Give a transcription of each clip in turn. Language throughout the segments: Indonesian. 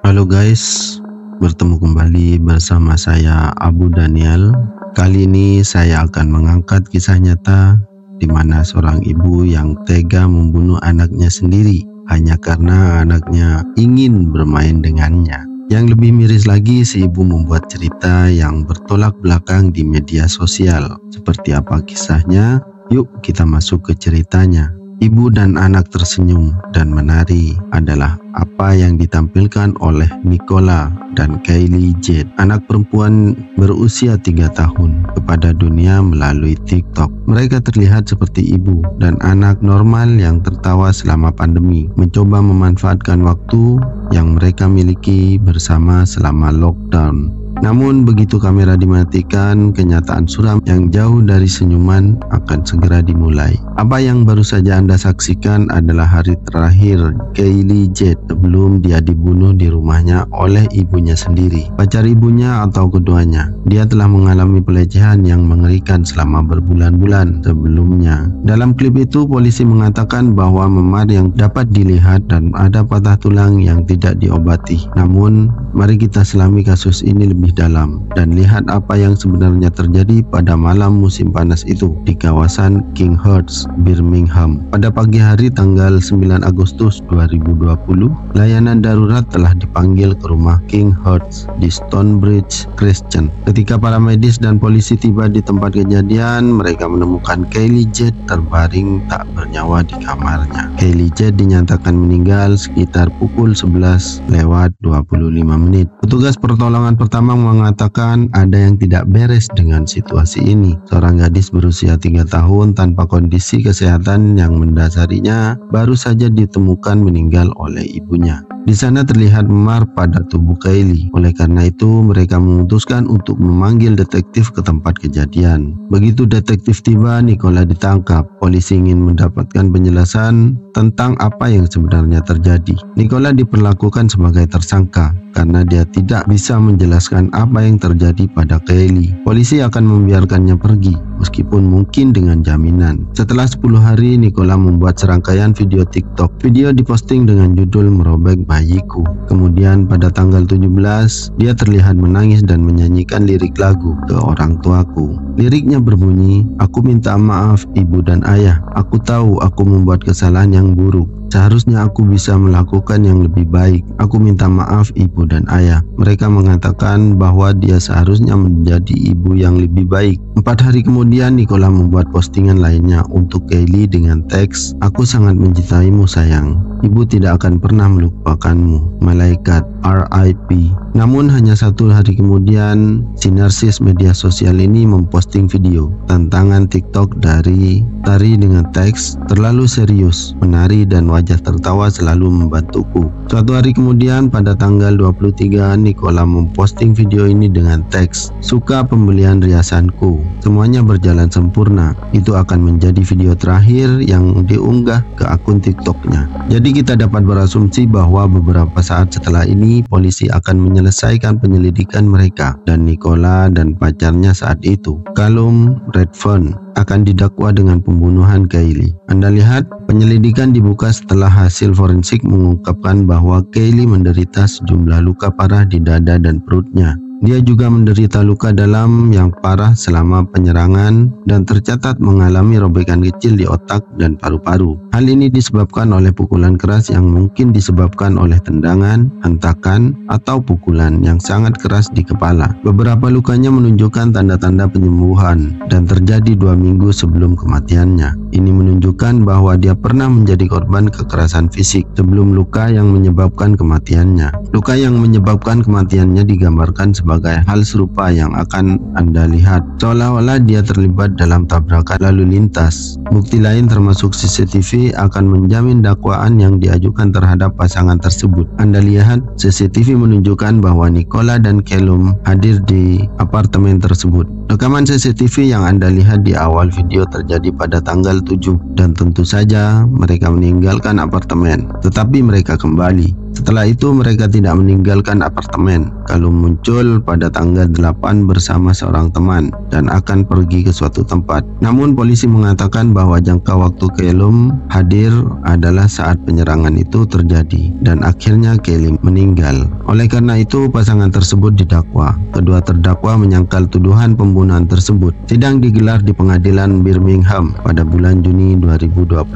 Halo guys, bertemu kembali bersama saya Abu Daniel. Kali ini saya akan mengangkat kisah nyata di mana seorang ibu yang tega membunuh anaknya sendiri hanya karena anaknya ingin bermain dengannya. Yang lebih miris lagi, si ibu membuat cerita yang bertolak belakang di media sosial. Seperti apa kisahnya? Yuk kita masuk ke ceritanya. Ibu dan anak tersenyum dan menari adalah apa yang ditampilkan oleh Nicola dan Kylie Jade, anak perempuan berusia 3 tahun, kepada dunia melalui TikTok. Mereka terlihat seperti ibu dan anak normal yang tertawa selama pandemi, mencoba memanfaatkan waktu yang mereka miliki bersama selama lockdown. Namun begitu kamera dimatikan, kenyataan suram yang jauh dari senyuman akan segera dimulai. Apa yang baru saja Anda saksikan adalah hari terakhir Kylie Jade sebelum dia dibunuh di rumahnya oleh ibunya sendiri, pacar ibunya atau keduanya. Dia telah mengalami pelecehan yang mengerikan selama berbulan-bulan sebelumnya. Dalam klip itu, polisi mengatakan bahwa memar yang dapat dilihat dan ada patah tulang yang tidak diobati. Namun, mari kita selami kasus ini lebih dalam dan lihat apa yang sebenarnya terjadi pada malam musim panas itu di kawasan King Hearts, Birmingham. Pada pagi hari tanggal 9 Agustus 2020, layanan darurat telah dipanggil ke rumah King Hearts di Stonebridge Crescent. Ketika para medis dan polisi tiba di tempat kejadian, mereka menemukan Kylie Jade terbaring tak bernyawa di kamarnya. Kylie Jade dinyatakan meninggal sekitar pukul 11:25. Petugas pertolongan pertama mengatakan ada yang tidak beres dengan situasi ini. Seorang gadis berusia 3 tahun tanpa kondisi kesehatan yang mendasarinya baru saja ditemukan meninggal oleh ibunya. Di sana terlihat memar pada tubuh Kylie. Oleh karena itu, mereka memutuskan untuk memanggil detektif ke tempat kejadian. Begitu detektif tiba, Nicola ditangkap. Polisi ingin mendapatkan penjelasan tentang apa yang sebenarnya terjadi. Nicola diperlakukan sebagai tersangka karena dia tidak bisa menjelaskan apa yang terjadi pada Kylie. Polisi akan membiarkannya pergi, meskipun mungkin dengan jaminan. Setelah 10 hari, Nicola membuat serangkaian video TikTok. Video diposting dengan judul "Merobek Bayiku". Kemudian pada tanggal 17, dia terlihat menangis dan menyanyikan lirik lagu "Ke Orang Tuaku". Liriknya berbunyi, "Aku minta maaf ibu dan ayah. Aku tahu aku membuat kesalahan yang buruk. Seharusnya aku bisa melakukan yang lebih baik. Aku minta maaf ibu dan ayah." Mereka mengatakan bahwa dia seharusnya menjadi ibu yang lebih baik. 4 hari kemudian, Nicola membuat postingan lainnya untuk Kylie dengan teks, "Aku sangat mencintaimu sayang. Ibu tidak akan pernah melupakanmu. Malaikat, RIP." Namun hanya 1 hari kemudian, si narsis media sosial ini memposting video tantangan TikTok dari tari dengan teks, "Terlalu serius, menari dan wajah tertawa selalu membantuku." Suatu hari kemudian pada tanggal 23, Nicola memposting video ini dengan teks, "Suka pembelian riasanku. Semuanya berjalan sempurna." Itu akan menjadi video terakhir yang diunggah ke akun TikToknya. Jadi kita dapat berasumsi bahwa beberapa saat setelah ini polisi akan menyelesaikan penyelidikan mereka, dan Nicola dan pacarnya saat itu, Callum Redfern, akan didakwa dengan pembunuhan Kylie. Anda lihat, penyelidikan dibuka setelah hasil forensik mengungkapkan bahwa Kylie menderita sejumlah luka parah di dada dan perutnya. Dia juga menderita luka dalam yang parah selama penyerangan dan tercatat mengalami robekan kecil di otak dan paru-paru. Hal ini disebabkan oleh pukulan keras yang mungkin disebabkan oleh tendangan, hentakan, atau pukulan yang sangat keras di kepala. Beberapa lukanya menunjukkan tanda-tanda penyembuhan dan terjadi 2 minggu sebelum kematiannya. Ini menunjukkan bahwa dia pernah menjadi korban kekerasan fisik sebelum luka yang menyebabkan kematiannya. Luka yang menyebabkan kematiannya digambarkan sebagai hal serupa yang akan Anda lihat, seolah-olah dia terlibat dalam tabrakan lalu lintas. Bukti lain termasuk CCTV akan menjamin dakwaan yang diajukan terhadap pasangan tersebut. Anda lihat, CCTV menunjukkan bahwa Nicola dan Callum hadir di apartemen tersebut. Rekaman CCTV yang Anda lihat di awal video terjadi pada tanggal 7, dan tentu saja mereka meninggalkan apartemen, tetapi mereka kembali. Setelah itu mereka tidak meninggalkan apartemen. Callum muncul berkumpul pada tanggal 8 bersama seorang teman dan akan pergi ke suatu tempat. Namun polisi mengatakan bahwa jangka waktu Kelum hadir adalah saat penyerangan itu terjadi dan akhirnya Kelly meninggal. Oleh karena itu pasangan tersebut didakwa. Kedua terdakwa menyangkal tuduhan pembunuhan tersebut. Sidang digelar di pengadilan Birmingham pada bulan Juni 2021.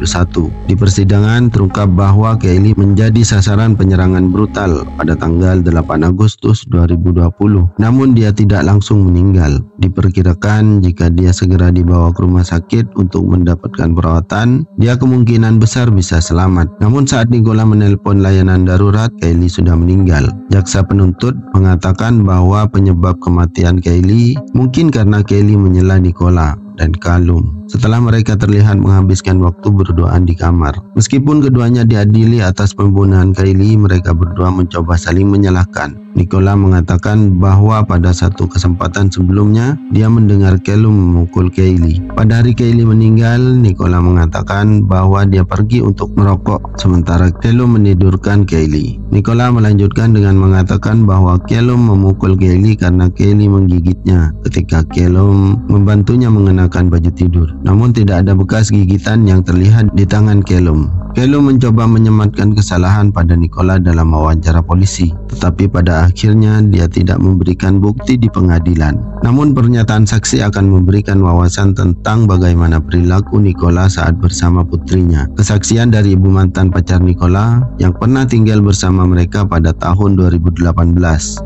Di persidangan terungkap bahwa Kelly menjadi sasaran penyerangan brutal pada tanggal 8 Agustus 2020. Namun dia tidak langsung meninggal. Diperkirakan jika dia segera dibawa ke rumah sakit untuk mendapatkan perawatan, dia kemungkinan besar bisa selamat. Namun saat Nicola menelpon layanan darurat, Kelly sudah meninggal. Jaksa penuntut mengatakan bahwa penyebab kematian Kelly mungkin karena Kelly menyela Nicola dan Callum setelah mereka terlihat menghabiskan waktu berduaan di kamar. Meskipun keduanya diadili atas pembunuhan Kelly, mereka berdua mencoba saling menyalahkan. Nicola mengatakan bahwa pada satu kesempatan sebelumnya dia mendengar Callum memukul Kelly. Pada hari Kelly meninggal, Nicola mengatakan bahwa dia pergi untuk merokok sementara Callum menidurkan Kelly. Nicola melanjutkan dengan mengatakan bahwa Callum memukul Kelly karena Kelly menggigitnya ketika Callum membantunya mengenakan baju tidur. Namun tidak ada bekas gigitan yang terlihat di tangan Callum. Callum mencoba menyematkan kesalahan pada Nicola dalam wawancara polisi, tetapi pada akhirnya dia tidak memberikan bukti di pengadilan. Namun pernyataan saksi akan memberikan wawasan tentang bagaimana perilaku Nicola saat bersama putrinya. Kesaksian dari ibu mantan pacar Nicola yang pernah tinggal bersama mereka pada tahun 2018.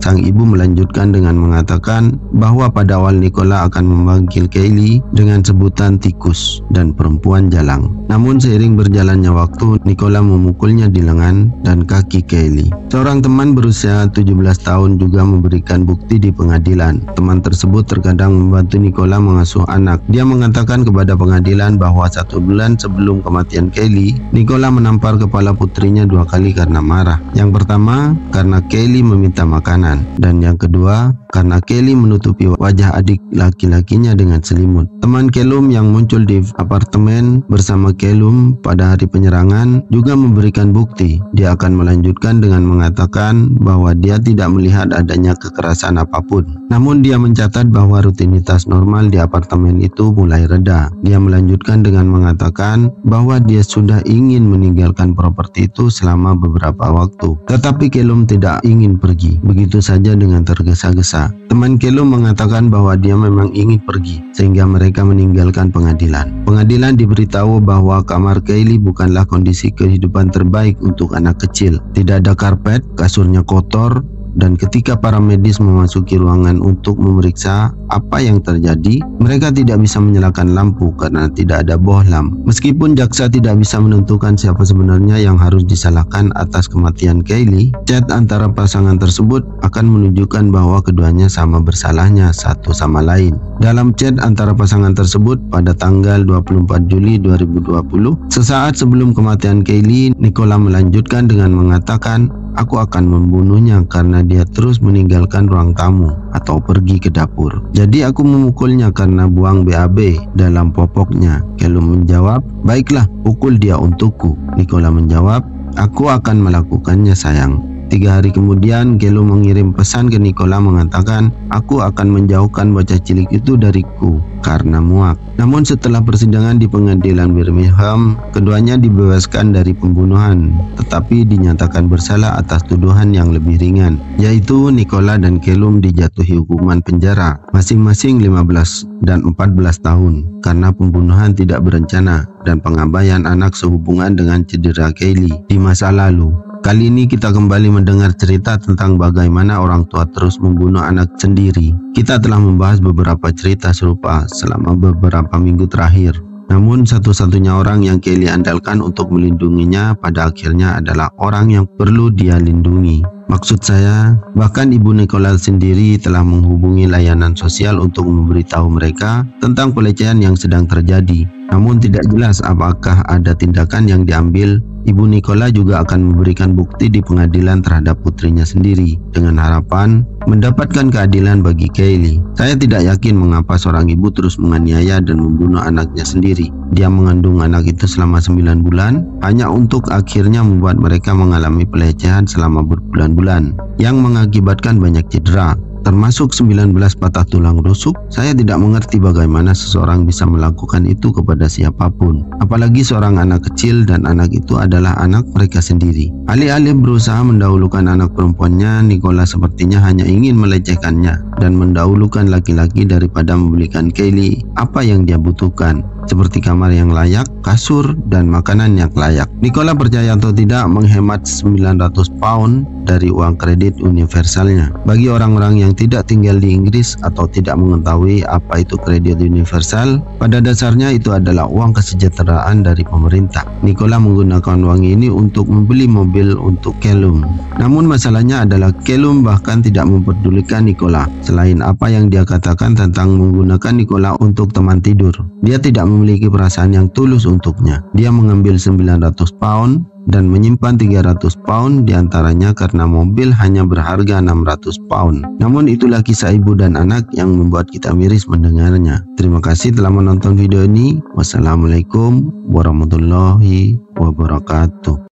Sang ibu melanjutkan dengan mengatakan bahwa pada awal Nicola akan memanggil Kelly dengan sebutan tikus dan perempuan jalang. Namun seiring berjalannya waktu, Nicola memukulnya di lengan dan kaki Kelly. Seorang teman berusia 17 tahun juga memberikan bukti di pengadilan. Teman tersebut terkadang membantu Nicola mengasuh anak. Dia mengatakan kepada pengadilan bahwa 1 bulan sebelum kematian Kelly, Nicola menampar kepala putrinya 2 kali karena marah. Yang pertama karena Kelly meminta makanan, dan yang kedua karena Kelly menutupi wajah adik laki-lakinya dengan selimut. Teman Callum yang muncul di apartemen bersama Callum pada hari penyerangan juga memberikan bukti. Dia akan melanjutkan dengan mengatakan bahwa dia tidak melihat adanya kekerasan apapun. Namun dia mencatat bahwa rutinitas normal di apartemen itu mulai reda. Dia melanjutkan dengan mengatakan bahwa dia sudah ingin meninggalkan properti itu selama beberapa waktu. Tetapi Callum tidak ingin pergi begitu saja dengan tergesa-gesa. Teman Callum mengatakan bahwa dia memang ingin pergi sehingga mereka meninggalkan pengadilan. Pengadilan diberitahu bahwa kamar Kelly bukanlah kondisi kehidupan terbaik untuk anak kecil. Tidak ada karpet, kasurnya kotor, dan ketika para medis memasuki ruangan untuk memeriksa apa yang terjadi, mereka tidak bisa menyalakan lampu karena tidak ada bohlam. Meskipun jaksa tidak bisa menentukan siapa sebenarnya yang harus disalahkan atas kematian Kelly, chat antara pasangan tersebut akan menunjukkan bahwa keduanya sama bersalahnya satu sama lain. Dalam chat antara pasangan tersebut pada tanggal 24 Juli 2020, sesaat sebelum kematian Kelly, Nicola melanjutkan dengan mengatakan, "Aku akan membunuhnya karena dia terus meninggalkan ruang tamu atau pergi ke dapur. Jadi aku memukulnya karena buang BAB dalam popoknya." Callum menjawab, "Baiklah, pukul dia untukku." Nicola menjawab, "Aku akan melakukannya sayang." 3 hari kemudian, Callum mengirim pesan ke Nicola mengatakan, "Aku akan menjauhkan bocah cilik itu dariku karena muak." Namun setelah persidangan di pengadilan Birmingham, keduanya dibebaskan dari pembunuhan, tetapi dinyatakan bersalah atas tuduhan yang lebih ringan, yaitu Nicola dan Callum dijatuhi hukuman penjara masing-masing 15 dan 14 tahun karena pembunuhan tidak berencana dan pengabaian anak sehubungan dengan cedera Kelly di masa lalu. Kali ini kita kembali mendengar cerita tentang bagaimana orang tua terus membunuh anak sendiri. Kita telah membahas beberapa cerita serupa selama beberapa minggu terakhir. Namun satu-satunya orang yang Kelly andalkan untuk melindunginya pada akhirnya adalah orang yang perlu dia lindungi. Maksud saya, bahkan ibu Nicola sendiri telah menghubungi layanan sosial untuk memberitahu mereka tentang pelecehan yang sedang terjadi. Namun tidak jelas apakah ada tindakan yang diambil. Ibu Nicola juga akan memberikan bukti di pengadilan terhadap putrinya sendiri dengan harapan mendapatkan keadilan bagi Kelly. Saya tidak yakin mengapa seorang ibu terus menganiaya dan membunuh anaknya sendiri. Dia mengandung anak itu selama 9 bulan hanya untuk akhirnya membuat mereka mengalami pelecehan selama berbulan-bulan yang mengakibatkan banyak cedera. termasuk 19 patah tulang rusuk. Saya tidak mengerti bagaimana seseorang bisa melakukan itu kepada siapapun, apalagi seorang anak kecil, dan anak itu adalah anak mereka sendiri. Alih-alih berusaha mendahulukan anak perempuannya, Nicola sepertinya hanya ingin melecehkannya dan mendahulukan laki-laki daripada membelikan Kelly apa yang dia butuhkan, seperti kamar yang layak, kasur, dan makanan yang layak. Nicola percaya atau tidak menghemat 900 pound dari uang kredit universalnya. Bagi orang-orang yang tidak tinggal di Inggris atau tidak mengetahui apa itu kredit universal, pada dasarnya itu adalah uang kesejahteraan dari pemerintah. Nicola menggunakan uang ini untuk membeli mobil untuk Callum. Namun masalahnya adalah Callum bahkan tidak memperdulikan Nicola, selain apa yang dia katakan tentang menggunakan Nicola untuk teman tidur. Dia tidak memiliki perasaan yang tulus untuknya. Dia mengambil 900 pound dan menyimpan 300 pound diantaranya karena mobil hanya berharga 600 pound. Namun itulah kisah ibu dan anak yang membuat kita miris mendengarnya. Terima kasih telah menonton video ini. Wassalamualaikum warahmatullahi wabarakatuh.